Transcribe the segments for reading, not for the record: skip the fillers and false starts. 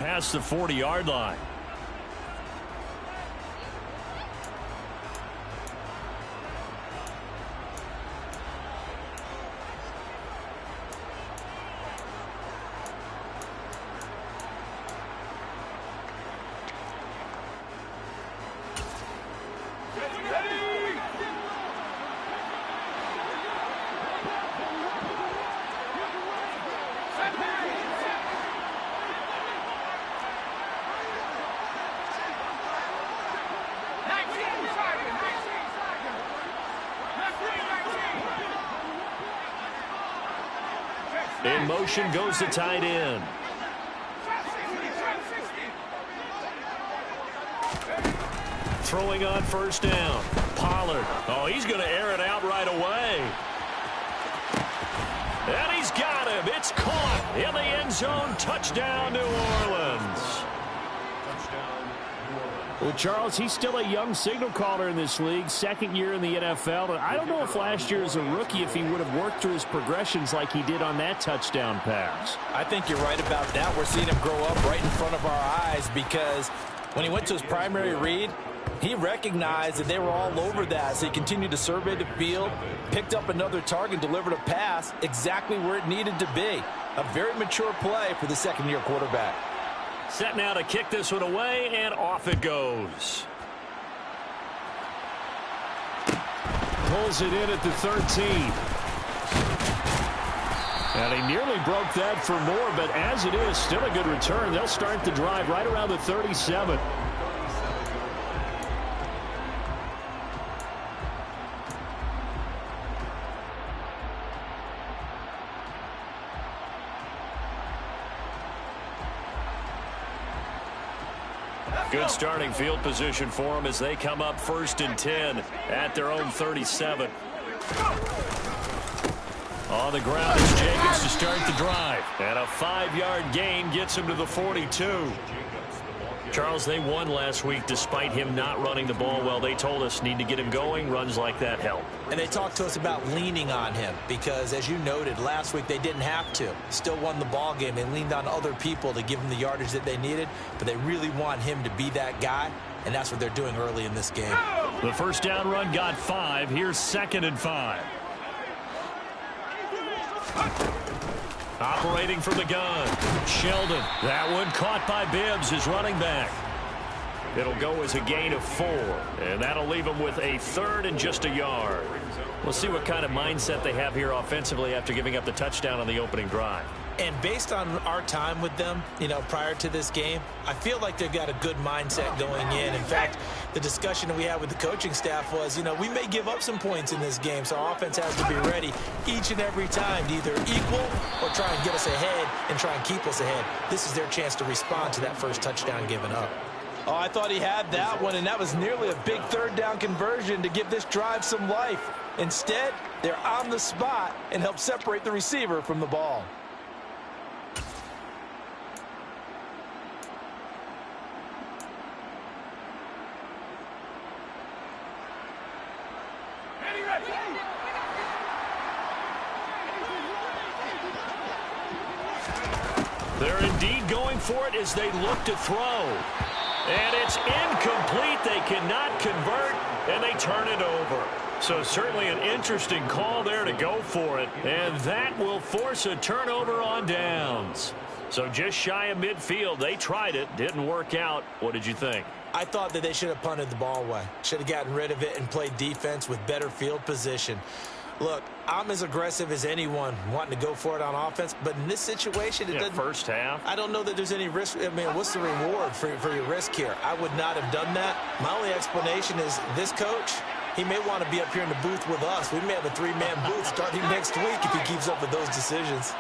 past the 40-yard line. In motion goes the tight end. Throwing on first down. Pollard. Oh, he's going to air it out right away. And he's got him. It's caught in the end zone. Touchdown, New Orleans. Well, Charles, he's still a young signal caller in this league, second year in the NFL. And I don't know if last year as a rookie, if he would have worked through his progressions like he did on that touchdown pass. I think you're right about that. We're seeing him grow up right in front of our eyes because when he went to his primary read, he recognized that they were all over that. So he continued to survey the field, picked up another target, delivered a pass exactly where it needed to be. A very mature play for the second-year quarterback. Set now to kick this one away, and off it goes. Pulls it in at the 13. And he nearly broke that for more, but as it is, still a good return. They'll start the drive right around the 37. Good starting field position for them as they come up 1st and 10 at their own 37. On the ground is Jacobs to start the drive. And a 5-yard gain gets him to the 42. Charles, they won last week despite him not running the ball well. They told us need to get him going. Runs like that help. And they talked to us about leaning on him because, as you noted, last week they didn't have to. Still won the ball game. They leaned on other people to give them the yardage that they needed, but they really want him to be that guy, and that's what they're doing early in this game. The first down run got 5. Here's 2nd and 5. Operating from the gun. Sheldon. That one caught by Bibbs, his running back. It'll go as a gain of 4. And that'll leave them with a 3rd and just a yard. We'll see what kind of mindset they have here offensively after giving up the touchdown on the opening drive. And based on our time with them, prior to this game, I feel like they've got a good mindset going in. In fact, the discussion that we had with the coaching staff was, we may give up some points in this game, so our offense has to be ready each and every time to either equal or try and get us ahead and try and keep us ahead. This is their chance to respond to that first touchdown given up. Oh, I thought he had that one, and that was nearly a big 3rd down conversion to give this drive some life. Instead, they're on the spot and help separate the receiver from the ball. They're indeed going for it as they look to throw. And it's incomplete. They cannot convert, and they turn it over. So certainly an interesting call there to go for it. And that will force a turnover on downs. So just shy of midfield. They tried it. Didn't work out. What did you think? I thought that they should have punted the ball away. Should have gotten rid of it and played defense with better field position. Look, I'm as aggressive as anyone wanting to go for it on offense, but in this situation, it doesn't. First half. I don't know that there's any risk. I mean, what's the reward for your risk here? I would not have done that. My only explanation is this coach, he may want to be up here in the booth with us. We may have a 3-man booth starting next week if he keeps up with those decisions.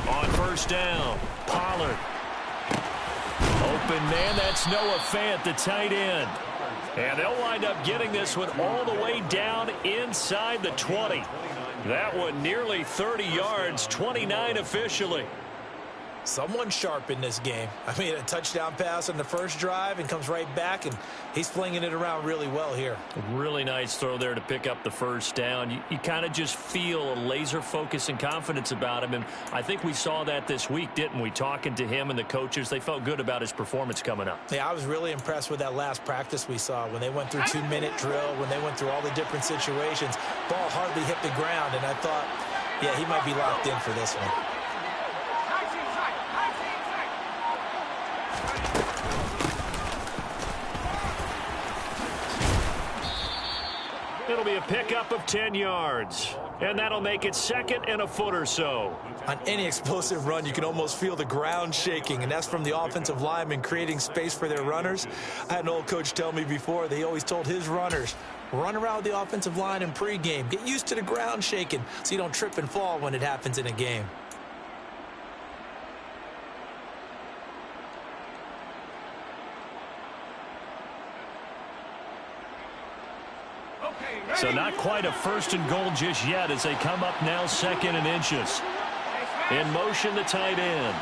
On first down, Pollard. Open man, that's Noah Fant, the tight end. And they'll wind up getting this one all the way down inside the 20. That one nearly 30 yards, 29 officially. Someone sharp in this game. I mean, a touchdown pass on the first drive and comes right back, and he's flinging it around really well here. Really nice throw there to pick up the first down. You kind of just feel a laser focus and confidence about him, and I think we saw that this week, didn't we? Talking to him and the coaches, they felt good about his performance coming up. Yeah, I was really impressed with that last practice we saw when they went through 2-minute drill, when they went through all the different situations. Ball hardly hit the ground, and I thought, yeah, he might be locked in for this one. It'll be a pickup of 10 yards, and that'll make it 2nd and a foot or so. On any explosive run, you can almost feel the ground shaking, and that's from the offensive linemen creating space for their runners. I had an old coach tell me before, they always told his runners, run around the offensive line in pregame. Get used to the ground shaking so you don't trip and fall when it happens in a game. So not quite a 1st and goal just yet as they come up now 2nd and inches. In motion, the tight end.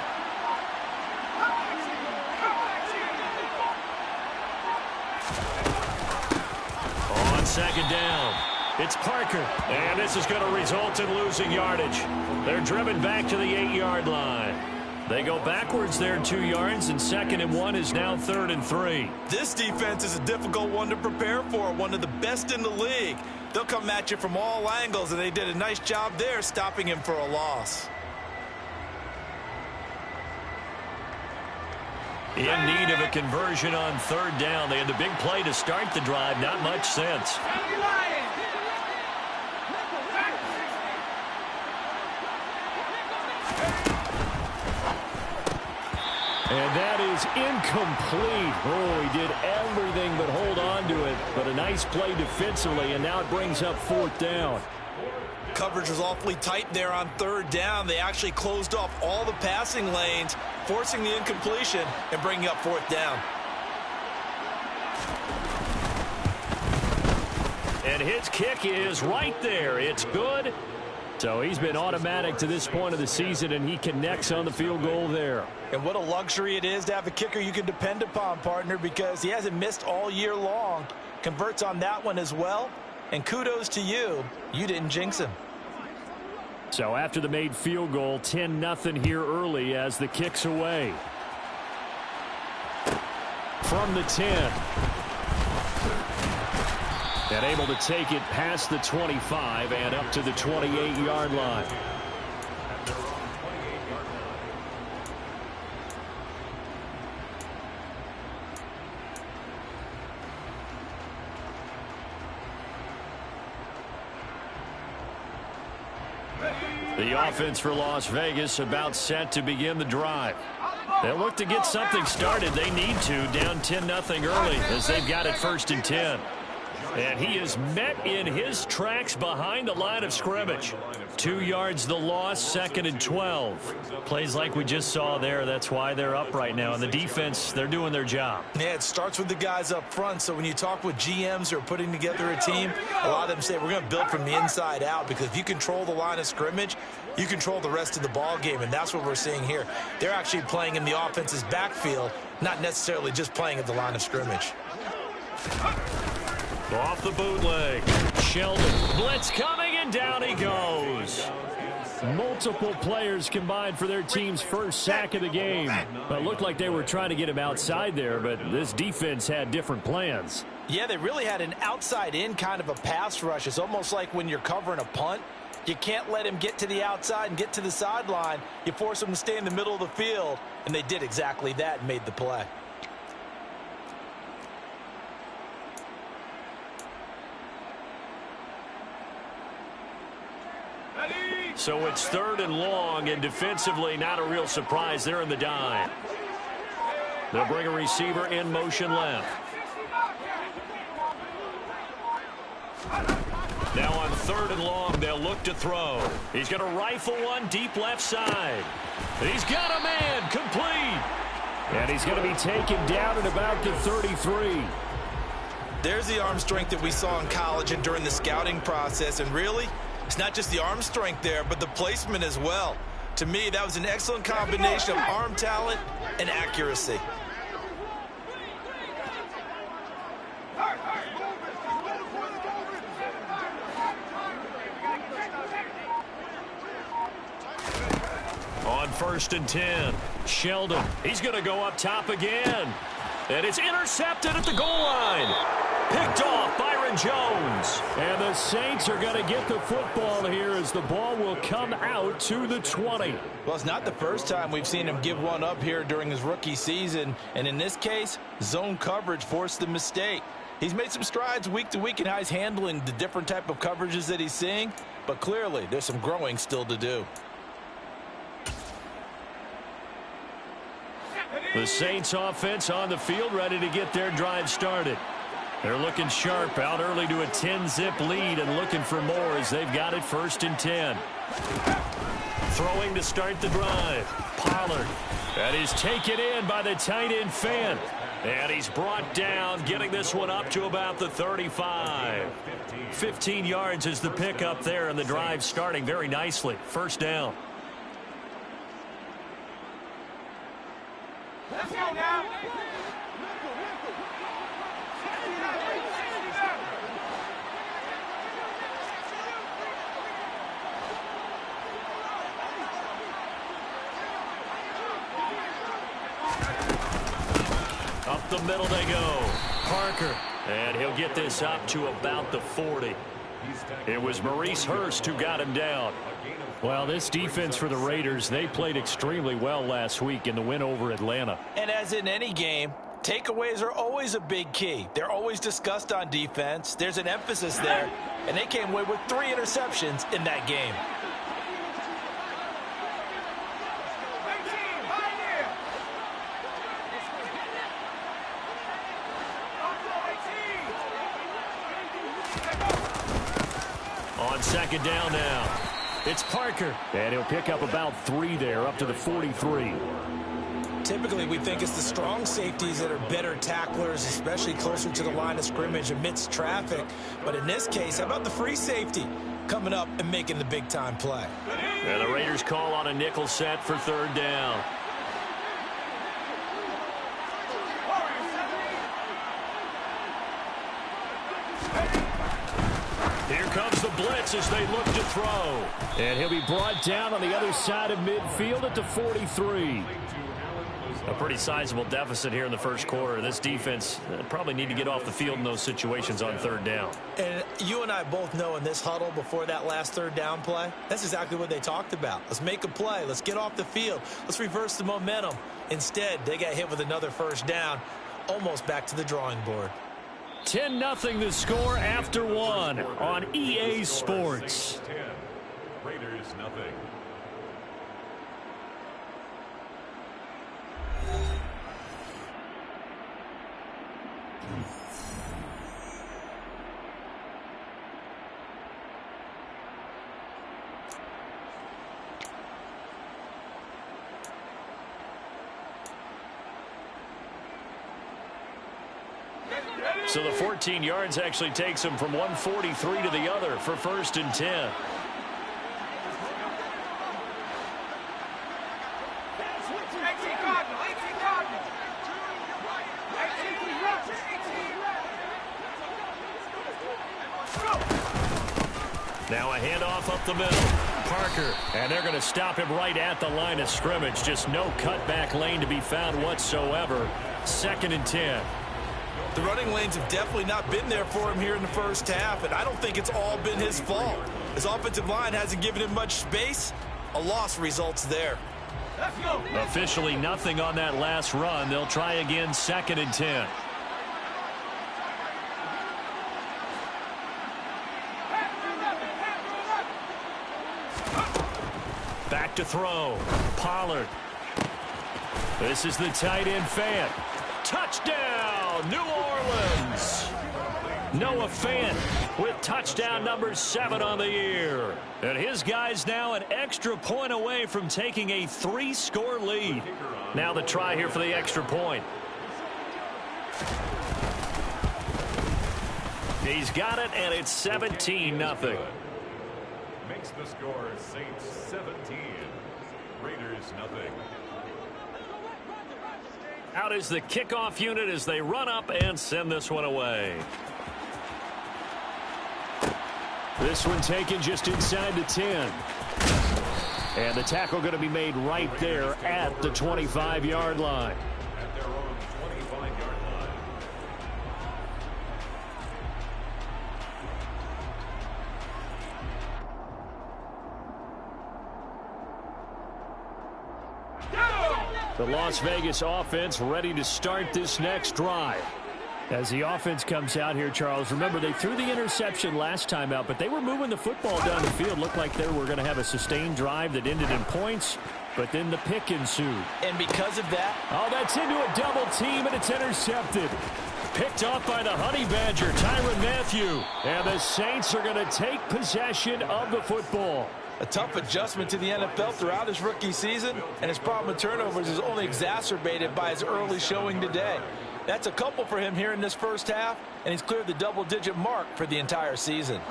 On 2nd down, it's Parker. And this is going to result in losing yardage. They're driven back to the 8-yard line. They go backwards there 2 yards, and 2nd and 1 is now 3rd and 3. This defense is a difficult one to prepare for, one of the best in the league. They'll come at you from all angles, and they did a nice job there stopping him for a loss. In need of a conversion on 3rd down. They had the big play to start the drive. Not much sense. And that is incomplete. Oh, he did everything but hold on to it. But a nice play defensively, and now it brings up 4th down. Coverage was awfully tight there on 3rd down. They actually closed off all the passing lanes, forcing the incompletion and bringing up 4th down. And his kick is right there. It's good. So he's been automatic to this point of the season, and he connects on the field goal there. And what a luxury it is to have a kicker you can depend upon, partner, because he hasn't missed all year long. Converts on that one as well. And kudos to you. You didn't jinx him. So after the made field goal, 10-0 here early as the kick's away. From the 10. And able to take it past the 25 and up to the 28-yard line. The offense for Las Vegas about set to begin the drive. They'll look to get something started. They need to, down 10-0 early as they've got it 1st and 10. And he is met in his tracks behind the line of scrimmage. 2 yards the loss, 2nd and 12. Plays like we just saw there. That's why they're up right now. And the defense, they're doing their job. Yeah, it starts with the guys up front. So when you talk with GMs who are putting together a team, a lot of them say we're going to build from the inside out, because if you control the line of scrimmage, you control the rest of the ball game, and that's what we're seeing here. They're actually playing in the offense's backfield, not necessarily just playing at the line of scrimmage. Off the bootleg. Sheldon. Blitz coming, and down he goes. Multiple players combined for their team's first sack of the game. But it looked like they were trying to get him outside there, but this defense had different plans. Yeah, they really had an outside-in kind of a pass rush. It's almost like when you're covering a punt. You can't let him get to the outside and get to the sideline. You force him to stay in the middle of the field, and they did exactly that and made the play. So it's 3rd and long, and defensively not a real surprise. They're in the dime. They'll bring a receiver in motion left. Now on 3rd and long, they'll look to throw. He's going to rifle one deep left side. He's got a man, complete. And he's going to be taken down at about the 33. There's the arm strength that we saw in college and during the scouting process. And really, it's not just the arm strength there, but the placement as well. To me, that was an excellent combination of arm talent and accuracy. On 1st and 10, Sheldon. He's going to go up top again. And it's intercepted at the goal line. Picked off Byron Jones. And the Saints are going to get the football here as the ball will come out to the 20. Well, it's not the first time we've seen him give one up here during his rookie season. And in this case, zone coverage forced the mistake. He's made some strides week to week in how he's handling the different type of coverages that he's seeing. But clearly, there's some growing still to do. The Saints offense on the field ready to get their drive started. They're looking sharp out early to a 10-zip lead and looking for more as they've got it 1st and 10. Throwing to start the drive. Pollard. That is taken in by the tight end Fant. And he's brought down, getting this one up to about the 35. 15 yards is the pickup there, and the drive starting very nicely. 1st down. Let's go now. Up the middle they go. Parker. And he'll get this up to about the 40. It was Maurice Hurst who got him down. Well, this defense for the Raiders, they played extremely well last week in the win over Atlanta. And as in any game, takeaways are always a big key. They're always discussed on defense. There's an emphasis there, and they came away with 3 interceptions in that game. On 2nd down now. It's Parker. And he'll pick up about 3 there, up to the 43. Typically, we think it's the strong safeties that are better tacklers, especially closer to the line of scrimmage amidst traffic. But in this case, how about the free safety coming up and making the big-time play? And the Raiders call on a nickel set for 3rd down. Here comes the blitz as they look to throw. And he'll be brought down on the other side of midfield at the 43. A pretty sizable deficit here in the 1st quarter. This defense probably need to get off the field in those situations on 3rd down. And you and I both know in this huddle before that last 3rd down play, that's exactly what they talked about. Let's make a play. Let's get off the field. Let's reverse the momentum. Instead, they got hit with another 1st down, almost back to the drawing board. 10-0 the score after 1 on EA Sports. Raiders nothing. So the 14 yards actually takes him from 143 to the other for 1st and 10. Now a handoff up the middle. Parker. And they're going to stop him right at the line of scrimmage. Just no cutback lane to be found whatsoever. 2nd and 10. The running lanes have definitely not been there for him here in the 1st half, and I don't think it's all been his fault. His offensive line hasn't given him much space. A loss results there. Let's go. Officially nothing on that last run. They'll try again 2nd and 10. Back to throw. Pollard. This is the tight end Fant. Touchdown, New Orleans. Noah Fant with touchdown number 7 on the year. And his guys now an extra point away from taking a 3-score lead. Now the try here for the extra point. He's got it, and it's 17-0. Makes the score Saints 17. Raiders nothing. Out is the kickoff unit as they run up and send this one away. This one taken just inside the 10. And the tackle going to be made right there at the 25-yard line. At their own 25-yard line. The Las Vegas offense ready to start this next drive. As the offense comes out here, Charles, remember they threw the interception last time out, but they were moving the football down the field. Looked like they were going to have a sustained drive that ended in points, but then the pick ensued. And because of that, oh, that's into a double team, and it's intercepted. Picked off by the Honey Badger, Tyrann Mathieu. And the Saints are going to take possession of the football. a tough adjustment to the NFL throughout his rookie season, and his problem with turnovers is only exacerbated by his early showing today. That's a couple for him here in this first half, and he's cleared the double-digit mark for the entire season.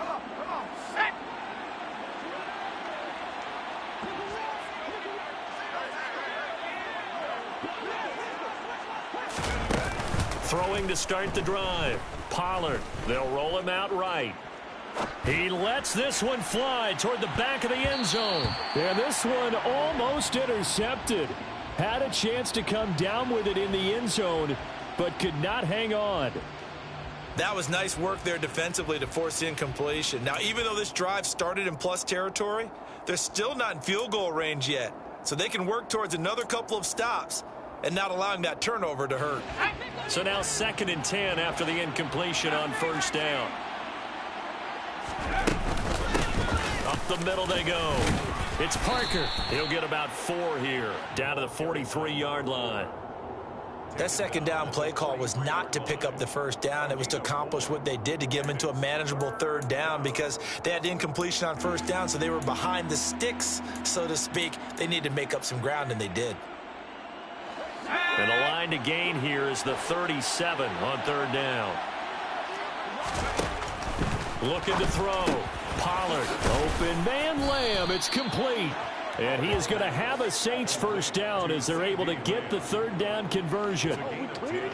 Throwing to start the drive. Pollard. They'll roll him out right. He lets this one fly toward the back of the end zone. And this one almost intercepted. Had a chance to come down with it in the end zone, but could not hang on. That was nice work there defensively to force the incompletion. Now, even though this drive started in plus territory, they're still not in field goal range yet. So they can work towards another couple of stops and not allowing that turnover to hurt. So now 2nd and 10 after the incompletion on first down. Up the middle they go. It's Parker. He'll get about 4 here, down to the 43-yard line. That second down play call was not to pick up the first down. It was to accomplish what they did, to get them into a manageable 3rd down, because they had incompletion on first down, so they were behind the sticks, so to speak. They needed to make up some ground, and they did. And the line to gain here is the 37 on 3rd down. Looking to throw. Pollard. Open man, Lamb. It's complete. And he is going to have a Saints first down as they're able to get the 3rd down conversion.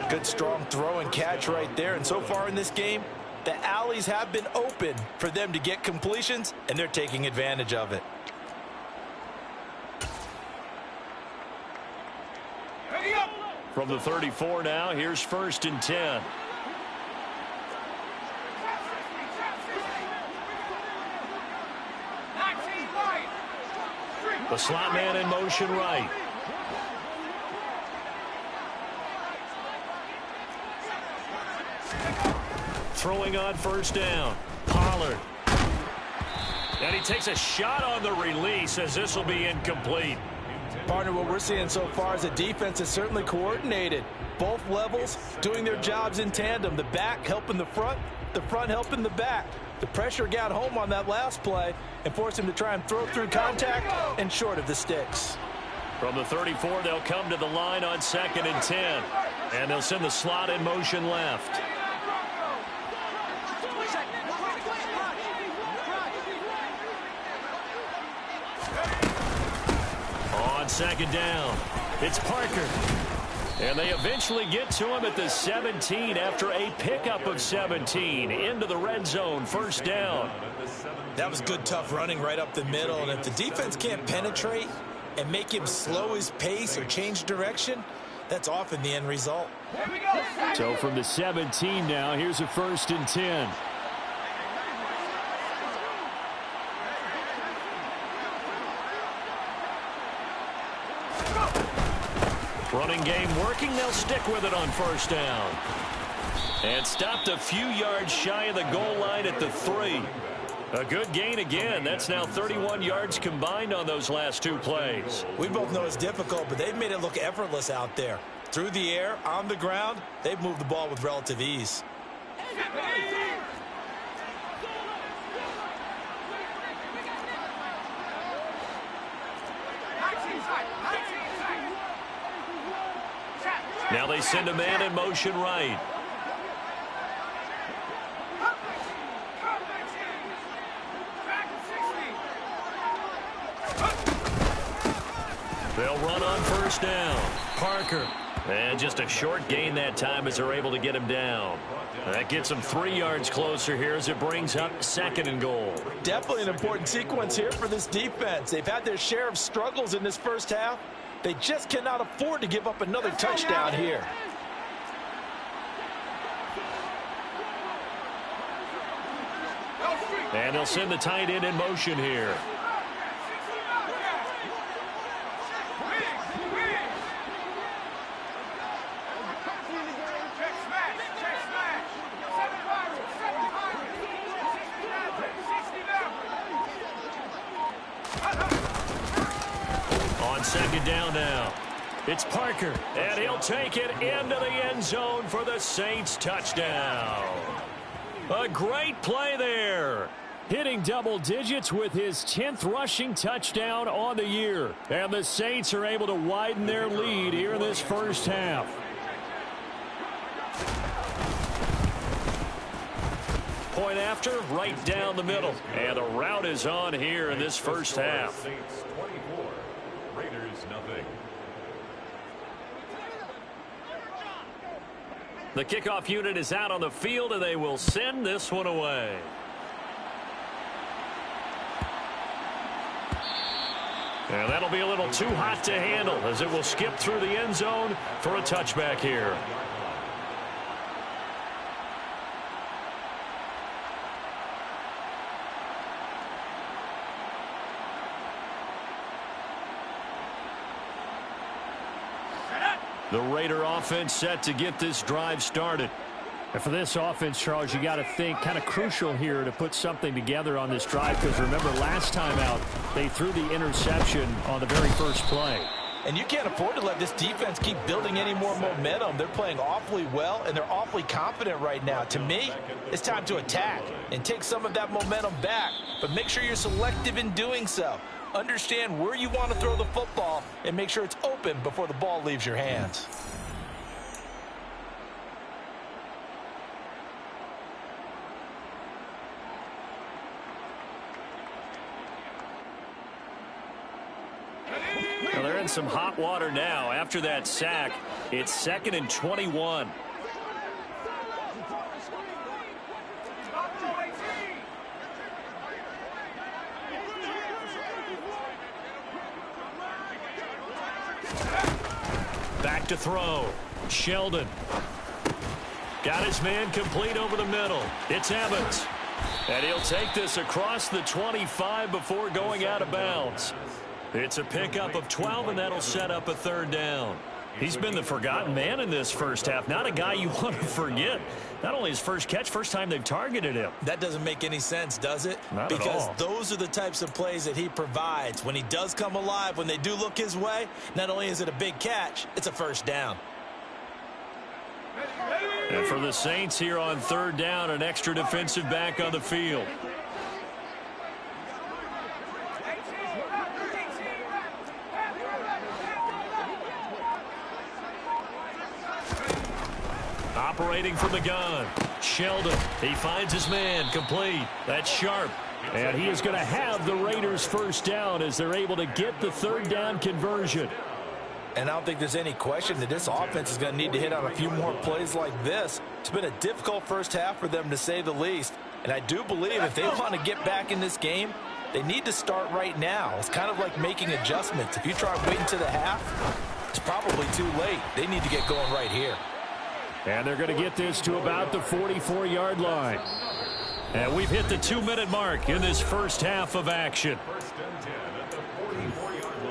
Good, strong throw and catch right there. And so far in this game, the alleys have been open for them to get completions, and they're taking advantage of it. From the 34 now, here's 1st and 10. The slot man in motion right. Throwing on first down. Pollard. And he takes a shot on the release as this will be incomplete. Partner, what we're seeing so far is the defense is certainly coordinated. Both levels doing their jobs in tandem. The back helping the front helping the back. The pressure got home on that last play and forced him to try and throw through contact and short of the sticks. From the 34, they'll come to the line on 2nd and 10. And they'll send the slot in motion left. On 2nd down, it's Parker. And they eventually get to him at the 17 after a pickup of 17 into the red zone, first down. That was good, tough running right up the middle. And if the defense can't penetrate and make him slow his pace or change direction, that's often the end result. So from the 17 now, here's a 1st and 10. Running game working. They'll stick with it on first down. And stopped a few yards shy of the goal line at the 3. A good gain again. That's now 31 yards combined on those last 2 plays. We both know it's difficult, but they've made it look effortless out there. Through the air, on the ground, they've moved the ball with relative ease. Now they send a man in motion right. They'll run on first down. Parker. And just a short gain that time as they're able to get him down. That gets them 3 yards closer here as it brings up 2nd and goal. Definitely an important sequence here for this defense. They've had their share of struggles in this first half. They just cannot afford to give up another touchdown here. And they'll send the tight end in motion here. On 2nd down now. It's Parker, and he'll take it into the end zone for the Saints touchdown. A great play there. Hitting double digits with his 10th rushing touchdown on the year. And the Saints are able to widen their lead here in this first half. Point after, right down the middle. And the route is on here in this first half. Saints 24, Raiders nothing. The kickoff unit is out on the field, and they will send this one away. And that'll be a little too hot to handle as it will skip through the end zone for a touchback here. The Raider offense set to get this drive started. And for this offense, Charles, you got to think kind of crucial here to put something together on this drive, because remember last time out they threw the interception on the very first play. And you can't afford to let this defense keep building any more momentum. They're playing awfully well, and they're awfully confident right now. To me, it's time to attack and take some of that momentum back, but make sure you're selective in doing so. Understand where you want to throw the football and make sure it's open before the ball leaves your hands. Well, they're in some hot water now. After that sack, it's 2nd and 21. Back to throw. Sheldon. Got his man complete over the middle. It's Evans. And he'll take this across the 25 before going out of bounds. It's a pickup of 12, and that'll set up a 3rd down. He's been the forgotten man in this first half. Not a guy you want to forget. Not only his first catch, first time they've targeted him. That doesn't make any sense, does it? Not at because all. those are the types of plays that he provides. When he does come alive, when they do look his way, not only is it a big catch, it's a 1st down. And for the Saints here on 3rd down, an extra defensive back on the field. Operating from the gun. Sheldon. He finds his man complete. That's Sharp. And he is going to have the Raiders' 1st down as they're able to get the 3rd down conversion. And I don't think there's any question that this offense is going to need to hit on a few more plays like this. It's been a difficult first half for them, to say the least. And I do believe if they want to get back in this game, they need to start right now. It's kind of like making adjustments. If you try waiting to the half, it's probably too late. They need to get going right here. And they're going to get this to about the 44-yard line. And we've hit the 2-minute mark in this first half of action. 1st and 10 at the 44-yard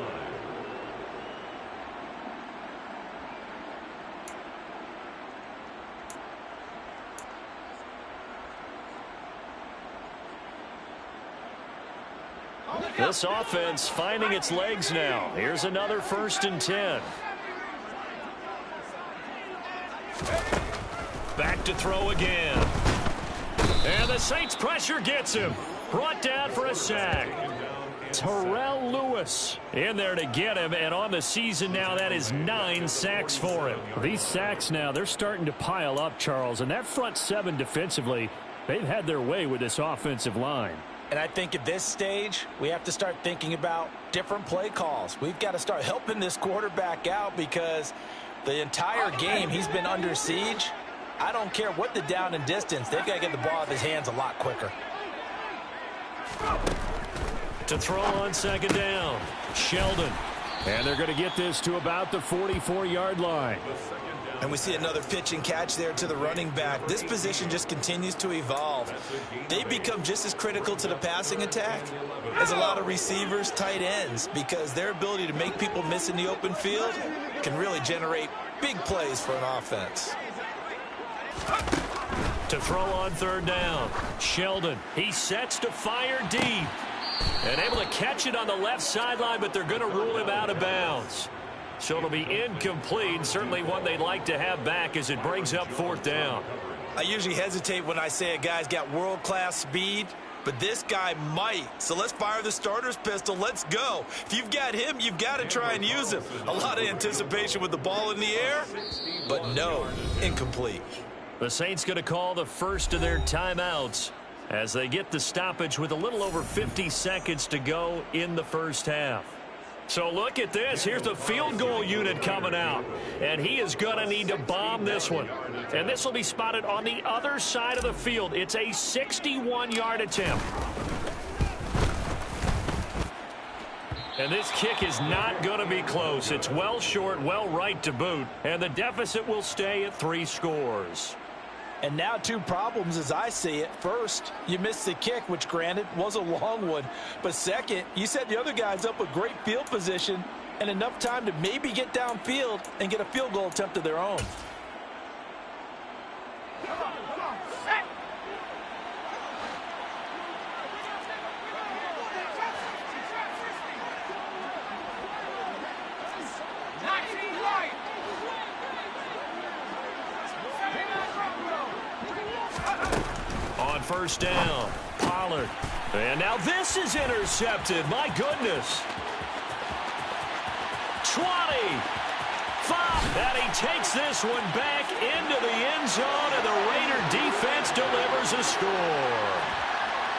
line. This offense finding its legs now. Here's another 1st and 10. Back to throw again. And the Saints pressure gets him. Brought down for a sack. Terrell Lewis in there to get him, and on the season now, that is 9 sacks for him. These sacks now, they're starting to pile up, Charles, and that front 7 defensively, they've had their way with this offensive line. And I think at this stage, we have to start thinking about different play calls. We've got to start helping this quarterback out because the entire game he's been under siege. I don't care what the down and distance. They've got to get the ball out of his hands a lot quicker. To throw on second down, Sheldon. And they're going to get this to about the 44-yard line. And we see another pitch and catch there to the running back. This position just continues to evolve. They become just as critical to the passing attack as a lot of receivers, tight ends, because their ability to make people miss in the open field can really generate big plays for an offense. To throw on third down, Sheldon. He sets to fire deep. And able to catch it on the left sideline, but they're going to rule him out of bounds. So it'll be incomplete, certainly one they'd like to have back as it brings up fourth down. I usually hesitate when I say a guy's got world-class speed, but this guy might. So let's fire the starter's pistol. Let's go. If you've got him, you've got to try and use him. A lot of anticipation with the ball in the air, but no, incomplete. The Saints going to call the first of their timeouts as they get the stoppage with a little over 50 seconds to go in the first half. So look at this. Here's the field goal unit coming out. And he is going to need to bomb this one. And this will be spotted on the other side of the field. It's a 61-yard attempt. And this kick is not going to be close. It's well short, well right to boot. And the deficit will stay at 3 scores. And now 2 problems as I see it. First, you missed the kick, which granted was a long one. But second, you set the other guys up with great field position and enough time to maybe get downfield and get a field goal attempt of their own. First down, Pollard. And now this is intercepted. My goodness. 20. 5. And he takes this one back into the end zone, and the Raider defense delivers a score.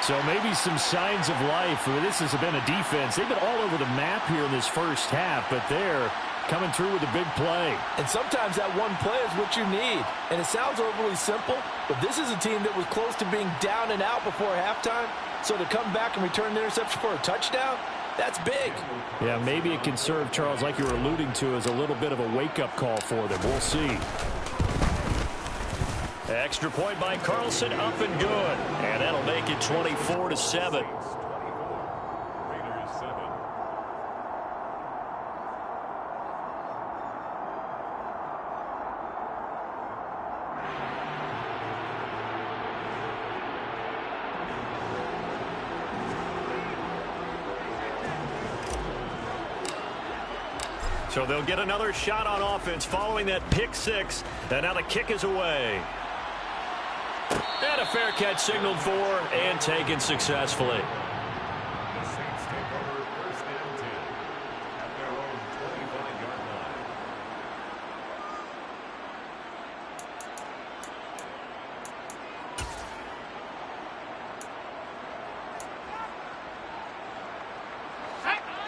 So maybe some signs of life. This has been a defense. They've been all over the map here in this first half, but they're coming through with a big play. And sometimes that one play is what you need. And it sounds overly simple, but this is a team that was close to being down and out before halftime. So to come back and return the interception for a touchdown, that's big. Yeah, maybe it can serve, Charles, like you were alluding to, as a little bit of a wake-up call for them. We'll see. Extra point by Carlson, up and good. And that'll make it 24-7. So they'll get another shot on offense following that pick 6. And now the kick is away. And a fair catch signaled for and taken successfully. The Saints take over first and 10 at their own 25-yard line.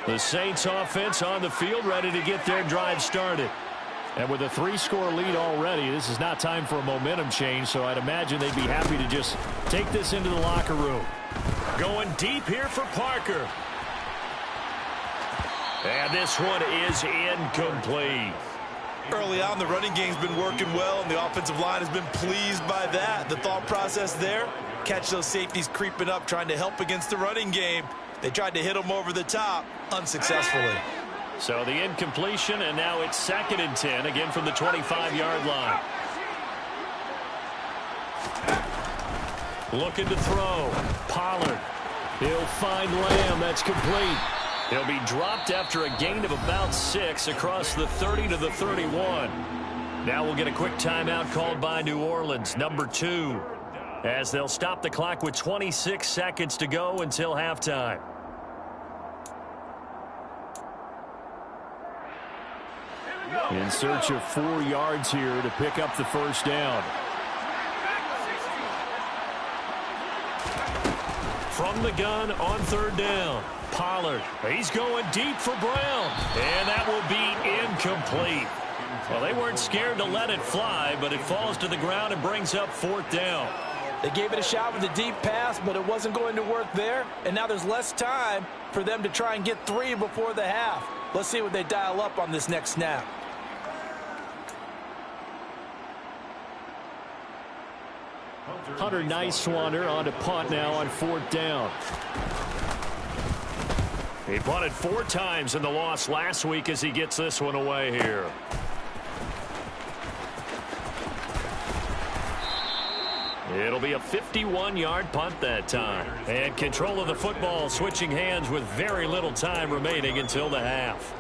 The Saints offense on the field, ready to get their drive started. And with a 3-score lead already, this is not time for a momentum change, so I'd imagine they'd be happy to just take this into the locker room. Going deep here for Parker. And this one is incomplete. Early on, the running game's been working well, and the offensive line has been pleased by that. The thought process there, catch those safeties creeping up, trying to help against the running game. They tried to hit them over the top, unsuccessfully. So the incompletion, and now it's 2nd and 10, again from the 25-yard line. Looking to throw. Pollard. He'll find Lamb. That's complete. He'll be dropped after a gain of about 6 across the 30 to the 31. Now we'll get a quick timeout called by New Orleans, number 2, as they'll stop the clock with 26 seconds to go until halftime. In search of 4 yards here to pick up the first down. From the gun on third down. Pollard, he's going deep for Brown. And that will be incomplete. Well, they weren't scared to let it fly, but it falls to the ground and brings up fourth down. They gave it a shot with a deep pass, but it wasn't going to work there. And now there's less time for them to try and get 3 before the half. Let's see what they dial up on this next snap. Hunter Nice-Swander on to punt now on fourth down. He punted 4 times in the loss last week as he gets this one away here. It'll be a 51-yard punt that time. And control of the football switching hands with very little time remaining until the half.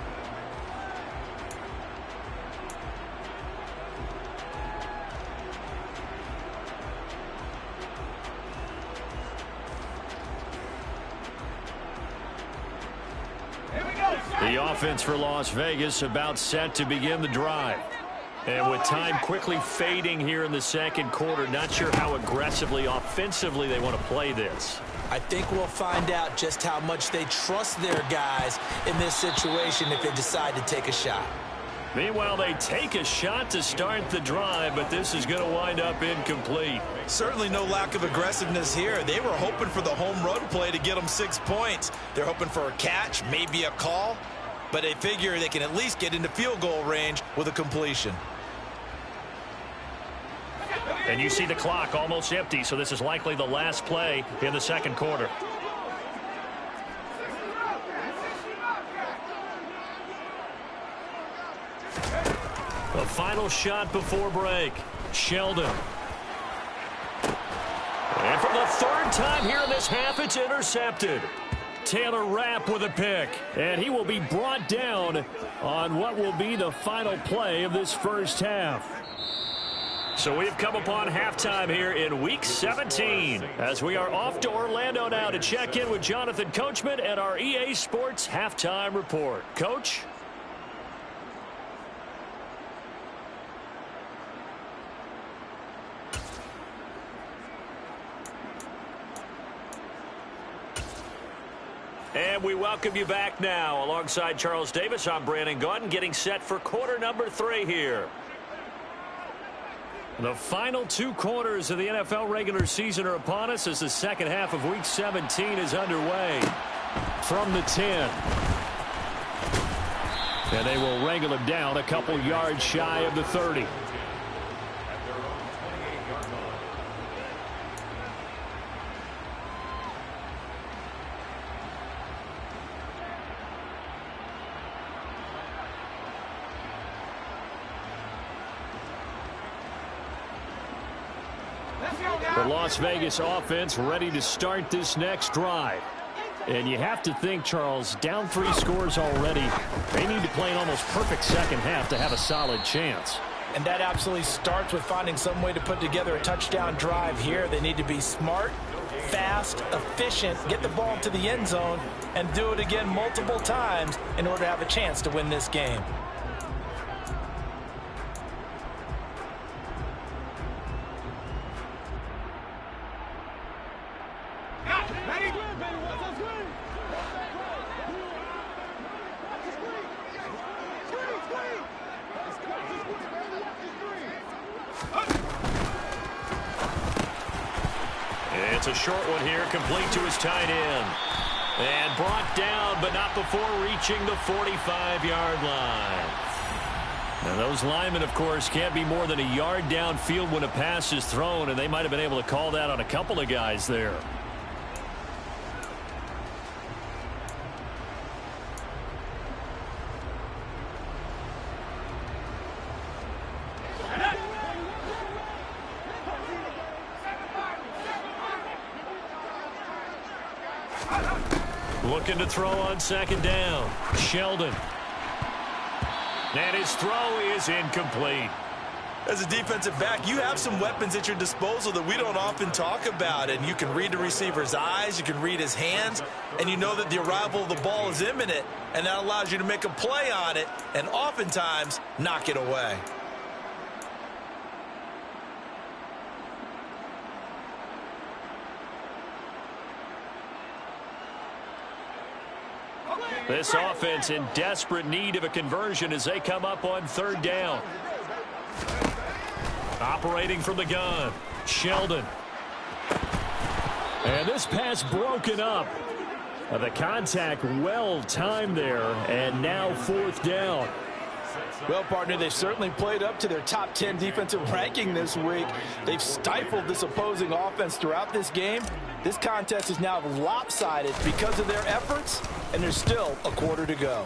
The offense for Las Vegas about set to begin the drive. And with time quickly fading here in the second quarter, not sure how aggressively, offensively they want to play this. I think we'll find out just how much they trust their guys in this situation if they decide to take a shot. Meanwhile, they take a shot to start the drive, but this is going to wind up incomplete. Certainly no lack of aggressiveness here. They were hoping for the home run play to get them 6 points. They're hoping for a catch, maybe a call, but they figure they can at least get into field goal range with a completion. And you see the clock almost empty, so this is likely the last play in the second quarter. The final shot before break. Sheldon. And for the third time here in this half, it's intercepted. Taylor Rapp with a pick. And he will be brought down on what will be the final play of this first half. So we've come upon halftime here in Week 17 as we are off to Orlando now to check in with Jonathan Coachman and our EA Sports Halftime Report. Coach? And we welcome you back now. Alongside Charles Davis, I'm Brandon Gaudin, getting set for quarter number 3 here. The final 2 quarters of the NFL regular season are upon us as the second half of Week 17 is underway. From the 10. And they will wrangle him down a couple yards shy of the 30. The Las Vegas offense ready to start this next drive. And you have to think, Charles, down 3 scores already. They need to play an almost perfect second half to have a solid chance. And that absolutely starts with finding some way to put together a touchdown drive here. They need to be smart, fast, efficient, get the ball to the end zone, and do it again multiple times in order to have a chance to win this game. It's a short one here, complete to his tight end. And brought down, but not before reaching the 45-yard line. Now, those linemen, of course, can't be more than a yard downfield when a pass is thrown, and they might have been able to call that on a couple of guys there. Looking to throw on second down. Sheldon. And his throw is incomplete. As a defensive back, you have some weapons at your disposal that we don't often talk about. And you can read the receiver's eyes, you can read his hands, and you know that the arrival of the ball is imminent, and that allows you to make a play on it and oftentimes knock it away. This offense in desperate need of a conversion as they come up on 3rd down. Operating from the gun, Sheldon. And this pass broken up. The contact well timed there, and now 4th down. Well, partner, they've certainly played up to their top 10 defensive ranking this week. They've stifled this opposing offense throughout this game. This contest is now lopsided because of their efforts, and there's still a quarter to go.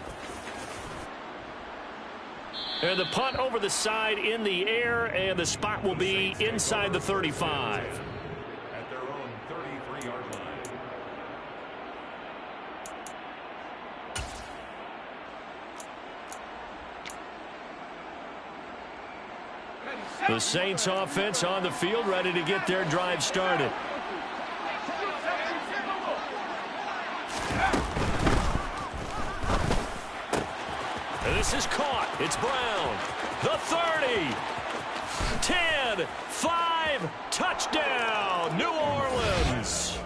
And the punt over the side in the air, and the spot will be inside the 35. At their own 33-yard line. The Saints offense on the field, ready to get their drive started. And this is caught. It's Brown. The 30. 10. 5. Touchdown. New Orleans.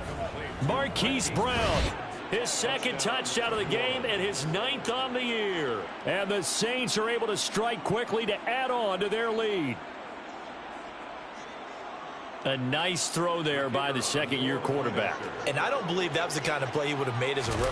Marquise Brown. His 2nd touchdown of the game and his 9th on the year. And the Saints are able to strike quickly to add on to their lead. A nice throw there by the 2nd-year quarterback. And I don't believe that was the kind of play he would have made as a rookie.